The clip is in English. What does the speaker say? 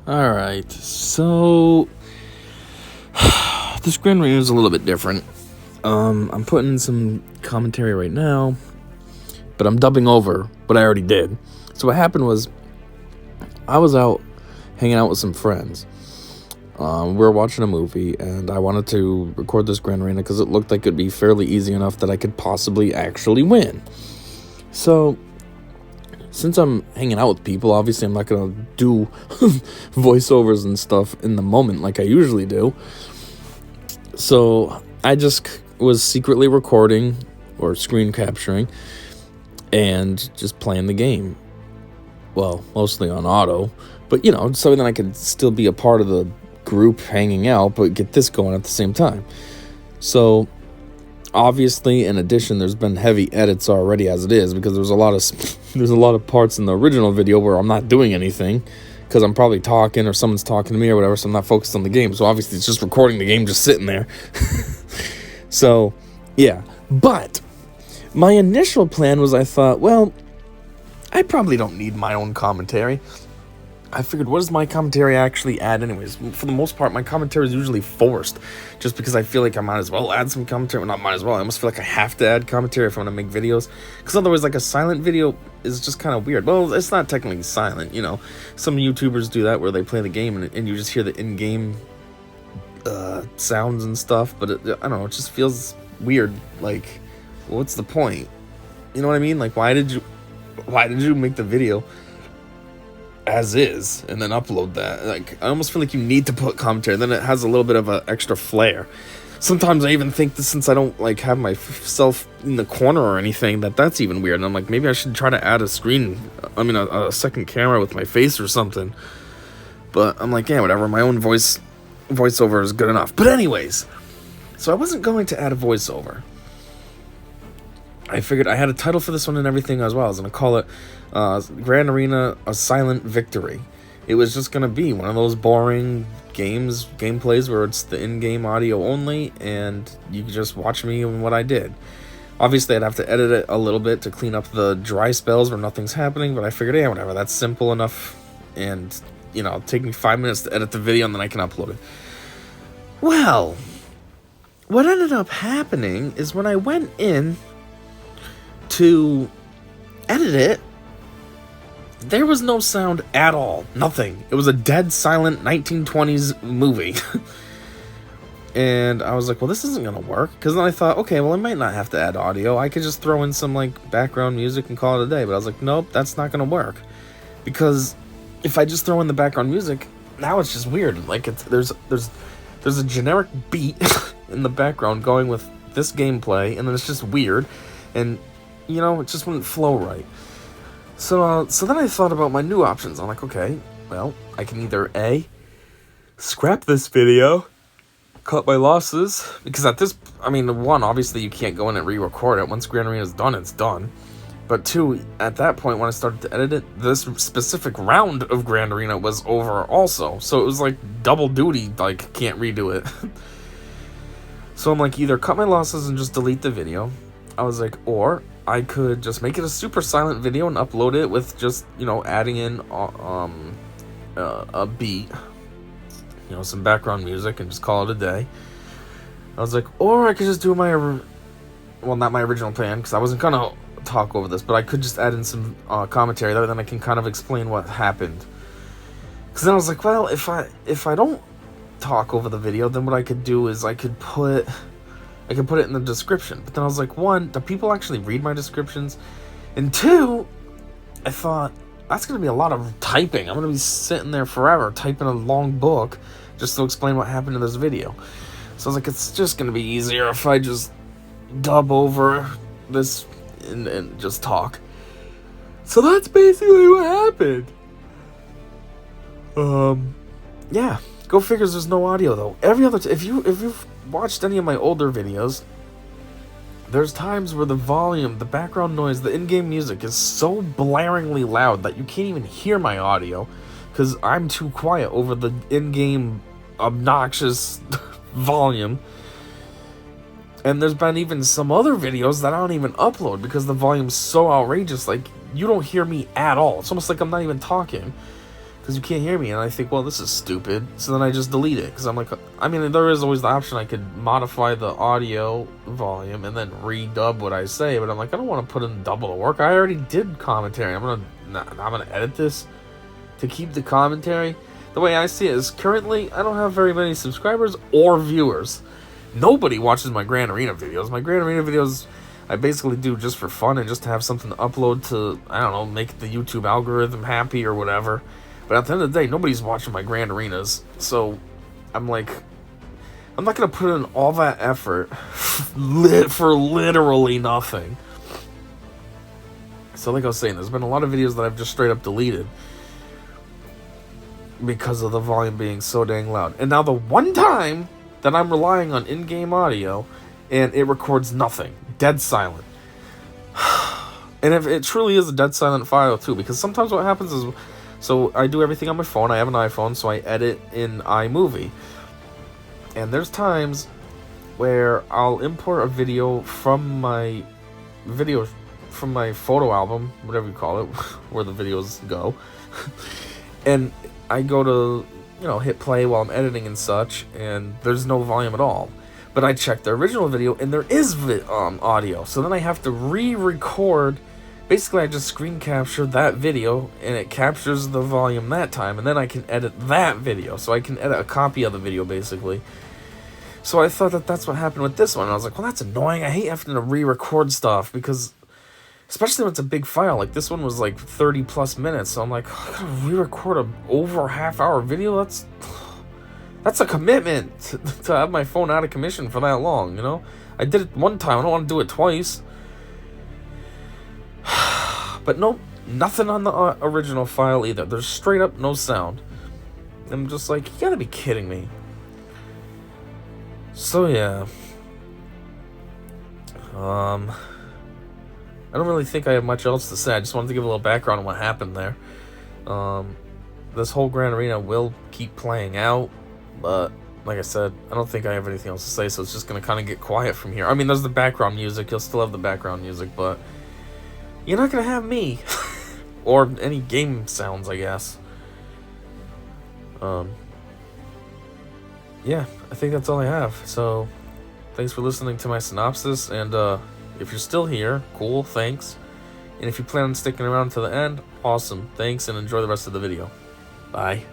Alright, so this Grand Arena is a little bit different. I'm putting in some commentary right now, but I'm dubbing over what I already did. So what happened was, I was out hanging out with some friends. We were watching a movie, and I wanted to record this Grand Arena because it looked like it'd be fairly easy enough that I could possibly actually win. So, since I'm hanging out with people, obviously I'm not going to do voiceovers and stuff in the moment like I usually do. So, I just was secretly recording or screen capturing and just playing the game. Well, mostly on auto, but so then I could still be a part of the group hanging out, but get this going at the same time. So, obviously, in addition, there's been heavy edits already as it is, because there's a lot of parts in the original video where I'm not doing anything, because I'm probably talking or someone's talking to me or whatever, so I'm not focused on the game. So obviously, it's just recording the game, just sitting there. So, yeah. But my initial plan was, I thought, well, I probably don't need my own commentary. I figured, what does my commentary actually add anyways? For the most part, my commentary is usually forced, just because I feel like I might as well add some commentary. Well, not might as well. I almost feel like I have to add commentary if I'm going to make videos, because otherwise, like, a silent video is just kind of weird. Well, it's not technically silent, Some YouTubers do that where they play the game and you just hear the in-game sounds and stuff, but I don't know, it just feels weird. Like, what's the point? You know what I mean? Like, why did you make the video as is and then upload that? Like, I almost feel like you need to put commentary, then it has a little bit of an extra flair. Sometimes I even think that since I don't like have myself in the corner or anything, that's even weird, and I'm like, maybe I should try to add a second camera with my face or something. But I'm like, yeah, whatever, my own voiceover is good enough. But anyways, so I wasn't going to add a voiceover. I figured I had a title for this one and everything as well. I was going to call it Grand Arena, A Silent Victory. It was just going to be one of those boring gameplays where it's the in-game audio only, and you can just watch me and what I did. Obviously, I'd have to edit it a little bit to clean up the dry spells where nothing's happening, but I figured, yeah, whatever, that's simple enough, and, it'll take me 5 minutes to edit the video, and then I can upload it. Well, what ended up happening is when I went in to edit it, there was no sound at all. Nothing. It was a dead silent 1920s movie. And I was like, well, this isn't gonna work. Because then I thought, okay, well, I might not have to add audio. I could just throw in some, like, background music and call it a day. But I was like, nope, that's not gonna work. Because if I just throw in the background music, now it's just weird. Like, there's a generic beat in the background going with this gameplay, and then it's just weird. And it just wouldn't flow right. So then I thought about my new options. I'm like, okay, well, I can either A, scrap this video, cut my losses, because one, obviously you can't go in and re-record it. Once Grand Arena is done, it's done. But two, at that point, when I started to edit it, this specific round of Grand Arena was over also. So it was like double duty, like, can't redo it. So I'm like, either cut my losses and just delete the video. I was like, or I could just make it a super silent video and upload it with just, adding in a beat, some background music, and just call it a day. I was like, or I could just do not my original plan, because I wasn't going to talk over this, but I could just add in some commentary, then I can kind of explain what happened. Because then I was like, well, if I don't talk over the video, then what I could do is I could put it in the description. But then I was like, one, do people actually read my descriptions? And two, I thought, that's going to be a lot of typing. I'm going to be sitting there forever typing a long book just to explain what happened in this video. So I was like, it's just going to be easier if I just dub over this and just talk. So that's basically what happened. Yeah. Go figures, there's no audio, though. Every other if you've watched any of my older videos, there's times where the volume, the background noise, the in-game music is so blaringly loud that you can't even hear my audio, because I'm too quiet over the in-game obnoxious volume. And there's been even some other videos that I don't even upload because the volume's so outrageous, like, you don't hear me at all. It's almost like I'm not even talking. because you can't hear me, and I think, well, this is stupid, so then I just delete it, because I'm like, I mean, there is always the option I could modify the audio volume and then redub what I say, but I'm like, I don't want to put in double the work. I already did commentary. I'm gonna edit this to keep the commentary. The way I see it is, currently, I don't have very many subscribers or viewers. Nobody watches my Gran Arena videos. My Gran Arena videos, I basically do just for fun and just to have something to upload to, I don't know, make the YouTube algorithm happy or whatever. But at the end of the day, nobody's watching my Grand Arenas. So, I'm like, I'm not going to put in all that effort for literally nothing. So like I was saying, there's been a lot of videos that I've just straight up deleted because of the volume being so dang loud. And now the one time that I'm relying on in-game audio, and it records nothing. Dead silent. And if it truly is a dead silent file too, because sometimes what happens is, so I do everything on my phone. I have an iPhone, so I edit in iMovie. And there's times where I'll import a video from my photo album, whatever you call it, where the videos go. And I go to, hit play while I'm editing and such, and there's no volume at all. But I checked the original video, and there is audio. So then I have to re-record. Basically, I just screen capture that video, and it captures the volume that time, and then I can edit that video. So I can edit a copy of the video, basically. So I thought that that's what happened with this one. And I was like, well, that's annoying. I hate having to re-record stuff, because, especially when it's a big file. Like, this one was like 30 plus minutes. So I'm like, I gotta re-record a over half-hour video? That's a commitment to have my phone out of commission for that long, I did it one time. I don't want to do it twice. But nope, nothing on the original file either. There's straight up no sound. I'm just like, you gotta be kidding me. So yeah. I don't really think I have much else to say. I just wanted to give a little background on what happened there. This whole Gran Arena will keep playing out, but like I said, I don't think I have anything else to say, so it's just gonna kind of get quiet from here. I mean, there's the background music. You'll still have the background music, but you're not gonna have me. Or any game sounds, I guess. Yeah, I think that's all I have. So, thanks for listening to my synopsis, and if you're still here, cool, thanks. And if you plan on sticking around to the end, awesome, thanks, and enjoy the rest of the video. Bye.